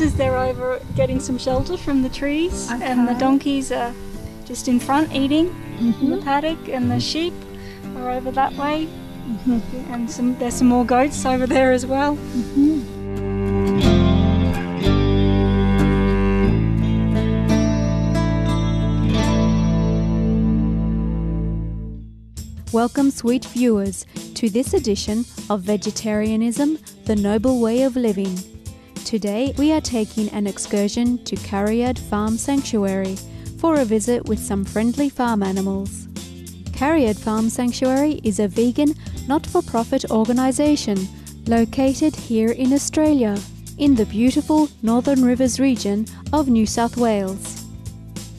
horses, they're over getting some shelter from the trees, and the donkeys are just in front eating in the paddock, and the sheep are over that way, and there's some more goats over there as well. Welcome, sweet viewers, to this edition of Vegetarianism, the Noble Way of Living. Today we are taking an excursion to Cariad Farm Sanctuary for a visit with some friendly farm animals. Cariad Farm Sanctuary is a vegan, not-for-profit organisation located here in Australia, in the beautiful Northern Rivers region of New South Wales.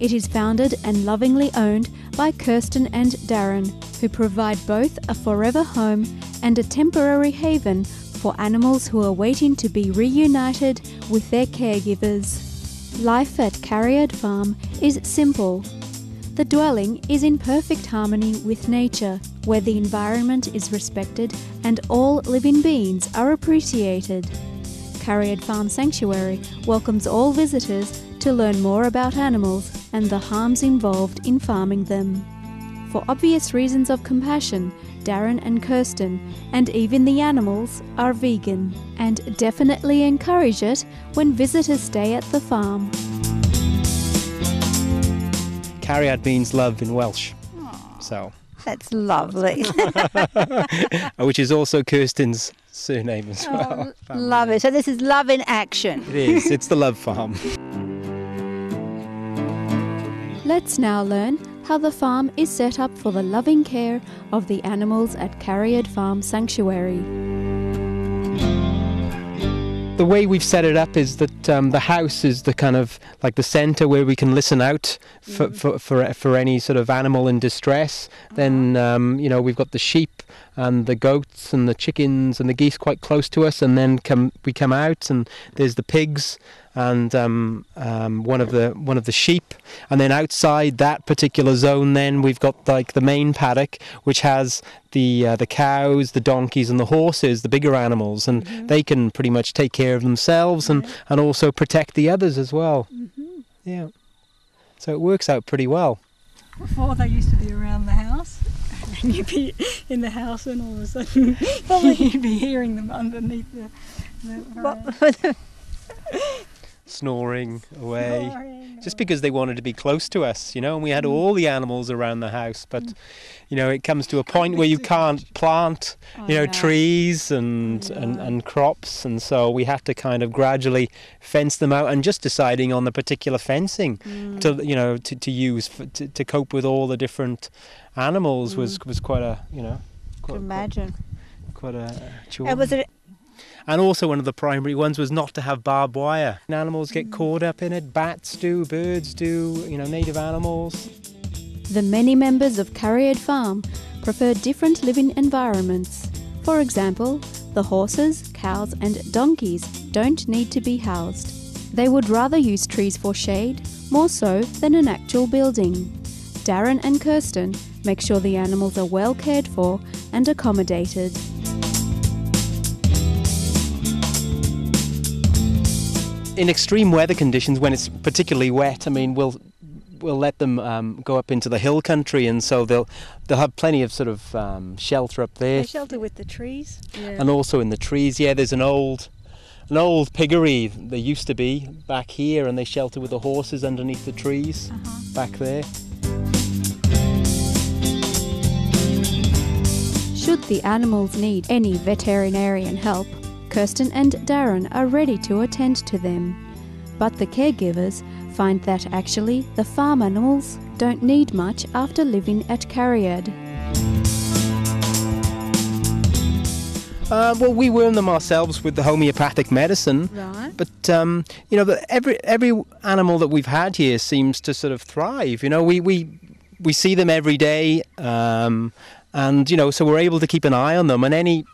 It is founded and lovingly owned by Kirsten and Darren, who provide both a forever home and a temporary haven for animals who are waiting to be reunited with their caregivers. Life at Cariad Farm is simple. The dwelling is in perfect harmony with nature, where the environment is respected and all living beings are appreciated. Cariad Farm Sanctuary welcomes all visitors to learn more about animals and the harms involved in farming them. For obvious reasons of compassion, Darren and Kirsten, and even the animals, are vegan and definitely encourage it when visitors stay at the farm. Cariad means love in Welsh. Aww, so that's lovely. Which is also Kirsten's surname as well. Love it. So this is love in action. It is. It's the love farm. Let's now learn how the farm is set up for the loving care of the animals at Cariad Farm Sanctuary. The way we've set it up is that the house is the kind of like the centre where we can listen out for any sort of animal in distress. Then we've got the sheep and the goats and the chickens and the geese quite close to us, and then we come out and there's the pigs and one of the sheep, and then outside that particular zone then we've got like the main paddock, which has the cows, the donkeys and the horses, the bigger animals, and they can pretty much take care of themselves and also protect the others as well. Yeah, so it works out pretty well. Before they used to be around the house, and you'd be in the house and all of a sudden probably you'd be hearing them underneath the snoring away, just because they wanted to be close to us, and we had all the animals around the house, but it comes to a point where you can't plant trees and crops, and so we had to kind of gradually fence them out, and just deciding on the particular fencing to use to cope with all the different animals was quite a quite a chore. And also one of the primary ones was not to have barbed wire. Animals get caught up in it, bats do, birds do, native animals. The many members of Cariad Farm prefer different living environments. For example, the horses, cows and donkeys don't need to be housed. They would rather use trees for shade, more so than an actual building. Darren and Kirsten make sure the animals are well cared for and accommodated. In extreme weather conditions, when it's particularly wet, we'll let them go up into the hill country, and so they'll have plenty of sort of shelter up there. They shelter with the trees. Yeah. And also in the trees. Yeah, there's an old piggery. There used to be back here, and they shelter with the horses underneath the trees back there. Should the animals need any veterinarian help, Kirsten and Darren are ready to attend to them. But the caregivers find that actually the farm animals don't need much after living at Cariad. Well, we worm them ourselves with the homeopathic medicine. Right. But every animal that we've had here seems to sort of thrive. We see them every day, and so we're able to keep an eye on them, and any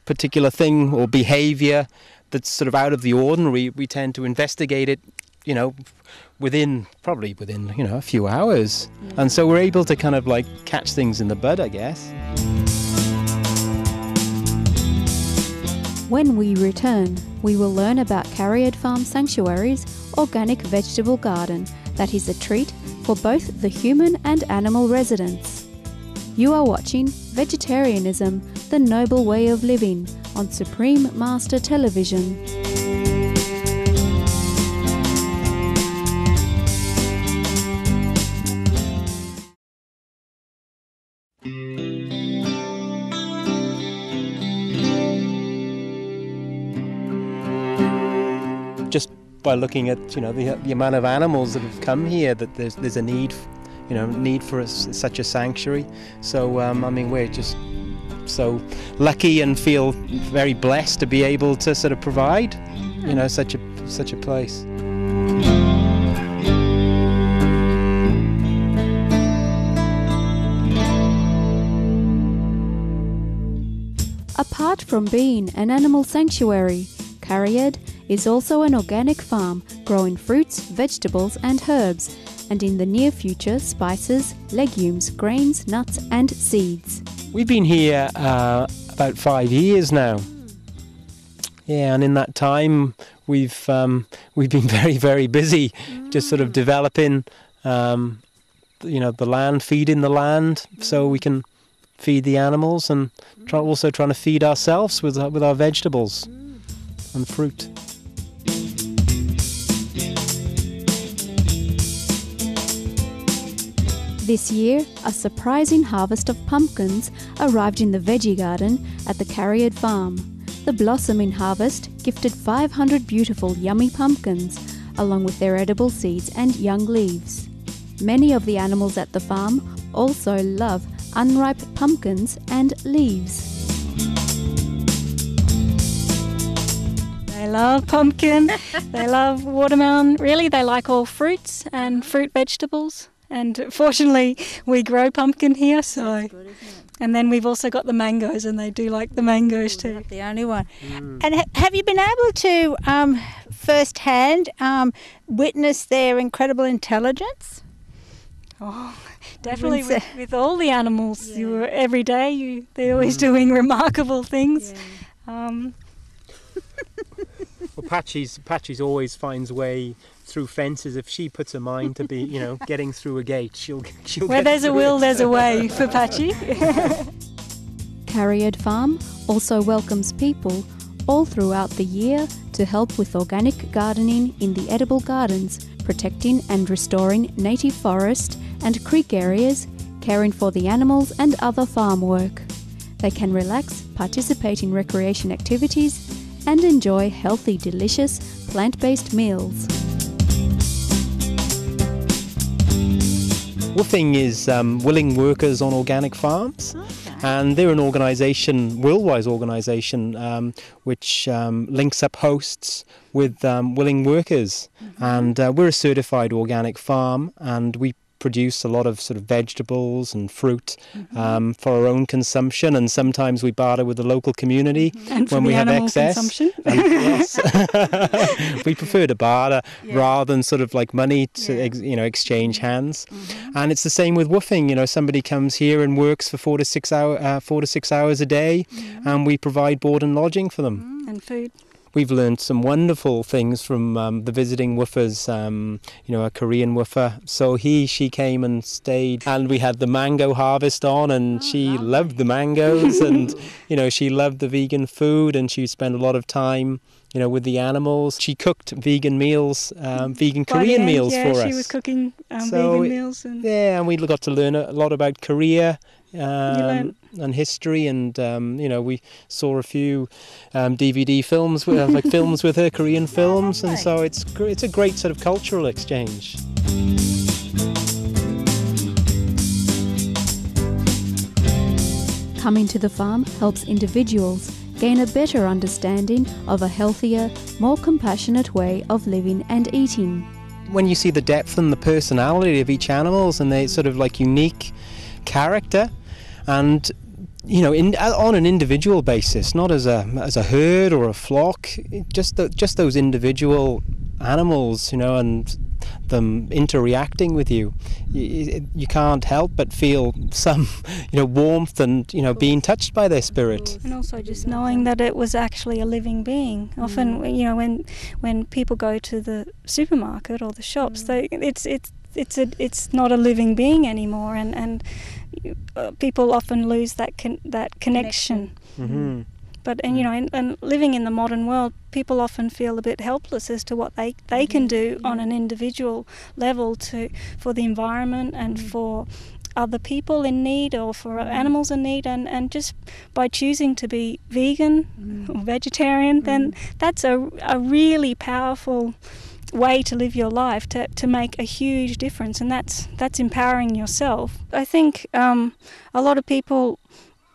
particular thing or behaviour that's sort of out of the ordinary, we tend to investigate it, within a few hours. Yeah. And so we're able to kind of like catch things in the bud, I guess. When we return, we will learn about Carriad Farm Sanctuary's organic vegetable garden that is a treat for both the human and animal residents. You are watching Vegetarianism, the Noble Way of Living on Supreme Master Television. Just by looking at the amount of animals that have come here, that there's a need for such a sanctuary. So we're just so lucky and feel very blessed to be able to sort of provide such a place. Apart from being an animal sanctuary, Carriad is also an organic farm growing fruits, vegetables and herbs, and in the near future spices, legumes, grains, nuts and seeds. We've been here about 5 years now. Yeah, and in that time we've been very, very busy, just sort of developing the land, feeding the land so we can feed the animals, and also trying to feed ourselves with our vegetables and fruit. This year, a surprising harvest of pumpkins arrived in the veggie garden at the Carriad Farm. The blossoming harvest gifted 500 beautiful, yummy pumpkins, along with their edible seeds and young leaves. Many of the animals at the farm also love unripe pumpkins and leaves. They love pumpkin, they love watermelon. Really, they like all fruits and fruit vegetables. And fortunately, we grow pumpkin here, so. That's good, isn't it? And then we've also got the mangoes, and they do like the mangoes too. Not the only one. And have you been able to firsthand witness their incredible intelligence? Oh, definitely with all the animals. Yeah. Every day, they're always doing remarkable things. Yeah. Well, Patchy's always finds a way through fences. If she puts her mind to be, getting through a gate, she'll where there's a will, there's a way for Patchy. Carriad Farm also welcomes people all throughout the year to help with organic gardening in the edible gardens, protecting and restoring native forest and creek areas, caring for the animals and other farm work. They can relax, participate in recreation activities, and enjoy healthy, delicious, plant-based meals. Woofing is Willing Workers on Organic Farms. Okay. And they're an organisation, worldwide organisation, which links up hosts with willing workers. Mm-hmm. And we're a certified organic farm, and we produce a lot of sort of vegetables and fruit for our own consumption, and sometimes we barter with the local community when we have excess. Consumption. And, yes, we prefer to barter rather than sort of like money to exchange hands. And it's the same with woofing. Somebody comes here and works for 4 to 6 hours a day, and we provide board and lodging for them and food. We've learned some wonderful things from the visiting woofers, a Korean woofer. So she came and stayed, and we had the mango harvest on, and she loved the mangoes, and, she loved the vegan food, and she spent a lot of time, with the animals. She cooked vegan meals, vegan Korean meals for us. Yeah, she was cooking vegan meals. And we got to learn a lot about Korea. And history, and we saw a few DVD films, films with her, Korean films, and so it's a great sort of cultural exchange. Coming to the farm helps individuals gain a better understanding of a healthier, more compassionate way of living and eating. When you see the depth and the personality of each animal, and they sort of like unique character, and on an individual basis, not as a herd or a flock, just those individual animals, and them interacting with you, you can't help but feel some, warmth and, being touched by their spirit. And also just knowing that it was actually a living being. Often, when people go to the supermarket or the shops, it's not a living being anymore, and people often lose that connection. Mm-hmm. But and living in the modern world, people often feel a bit helpless as to what they can do on an individual level for the environment and for other people in need or for animals in need, and just by choosing to be vegan or vegetarian, then that's a really powerful way to live your life, to make a huge difference, and that's empowering yourself. I think a lot of people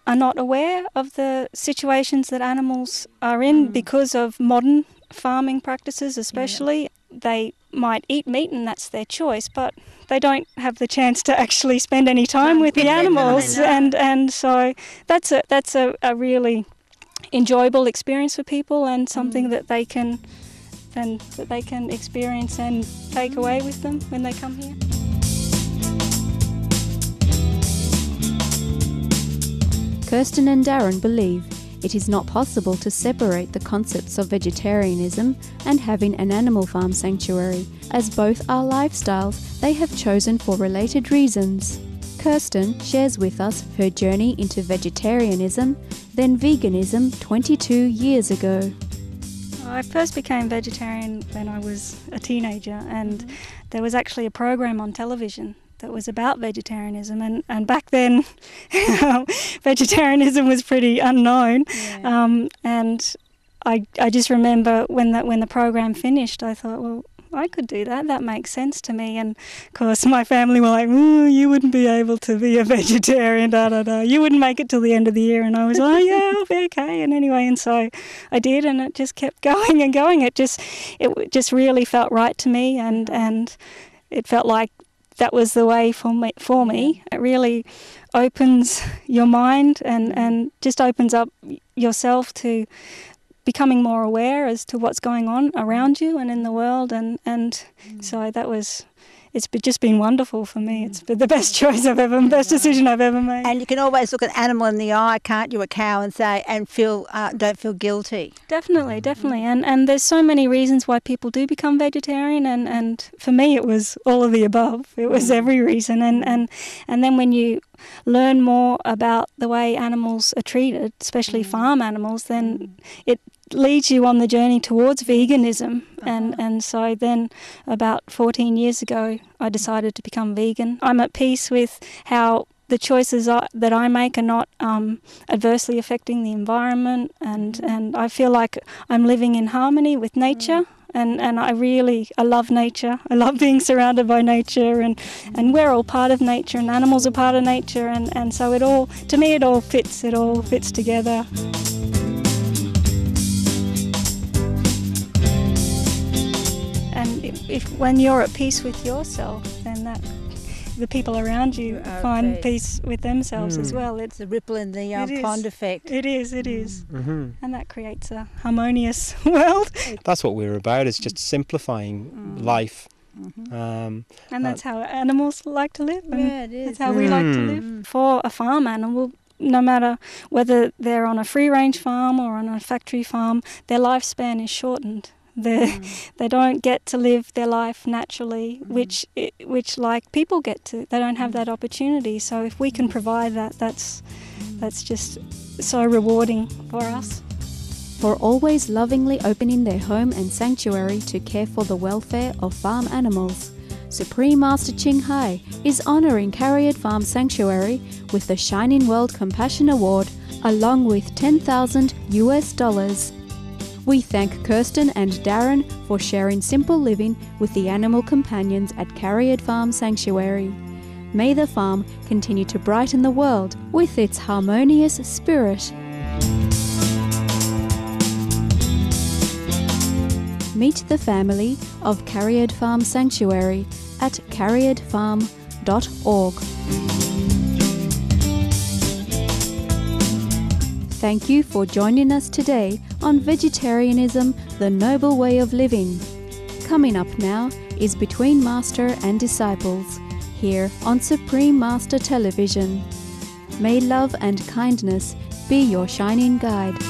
are not aware of the situations that animals are in because of modern farming practices especially. They might eat meat and that's their choice, but they don't have the chance to actually spend any time with the animals, and so that's a really enjoyable experience for people, and something that they can experience and take away with them when they come here. Kirsten and Darren believe it is not possible to separate the concepts of vegetarianism and having an animal farm sanctuary, as both are lifestyles they have chosen for related reasons. Kirsten shares with us her journey into vegetarianism, then veganism 22 years ago. I first became vegetarian when I was a teenager, and there was actually a program on television that was about vegetarianism, and back then vegetarianism was pretty unknown, and I just remember when the program finished, I thought, well, I could do that. That makes sense to me. And of course, my family were like, "Ooh, you wouldn't be able to be a vegetarian. You wouldn't make it till the end of the year." And I was, "Oh yeah, I'll be okay." And anyway, and so I did, and it just kept going and going. It just really felt right to me, and it felt like that was the way for me. It really opens your mind and just opens up yourself to becoming more aware as to what's going on around you and in the world, and so it's just been wonderful for me. It's been the best choice best decision I've ever made. And you can always look an animal in the eye, can't you, a cow, and say, and don't feel guilty. Definitely. And there's so many reasons why people do become vegetarian, and for me it was all of the above. It was every reason, and then when you learn more about the way animals are treated, especially farm animals, then it leads you on the journey towards veganism, and so then about 14 years ago I decided to become vegan. I'm at peace with how the choices that I make are not adversely affecting the environment, and I feel like I'm living in harmony with nature. And I love nature. I love being surrounded by nature, and we're all part of nature, and animals are part of nature, and so it all fits together. And when you're at peace with yourself, then the people around you find peace with themselves as well. It's a ripple in the pond effect. It is. Mm-hmm. And that creates a harmonious world. That's what we're about, is just simplifying life. And that's how animals like to live. It is. That's how we like to live. For a farm animal, no matter whether they're on a free-range farm or on a factory farm, their lifespan is shortened. They don't get to live their life naturally, which like people get to. They don't have that opportunity. So if we can provide that, that's just so rewarding for us. For always lovingly opening their home and sanctuary to care for the welfare of farm animals, Supreme Master Ching Hai is honouring Carrier Farm Sanctuary with the Shining World Compassion Award, along with $10,000. We thank Kirsten and Darren for sharing simple living with the animal companions at Carrier Farm Sanctuary. May the farm continue to brighten the world with its harmonious spirit. Meet the family of Carrier Farm Sanctuary at carrierfarm.org. Thank you for joining us today on Vegetarianism, the Noble Way of Living. Coming up now is Between Master and Disciples, here on Supreme Master Television. May love and kindness be your shining guide.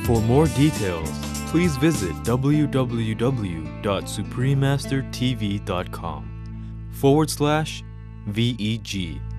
For more details, please visit www.suprememastertv.com/VEG.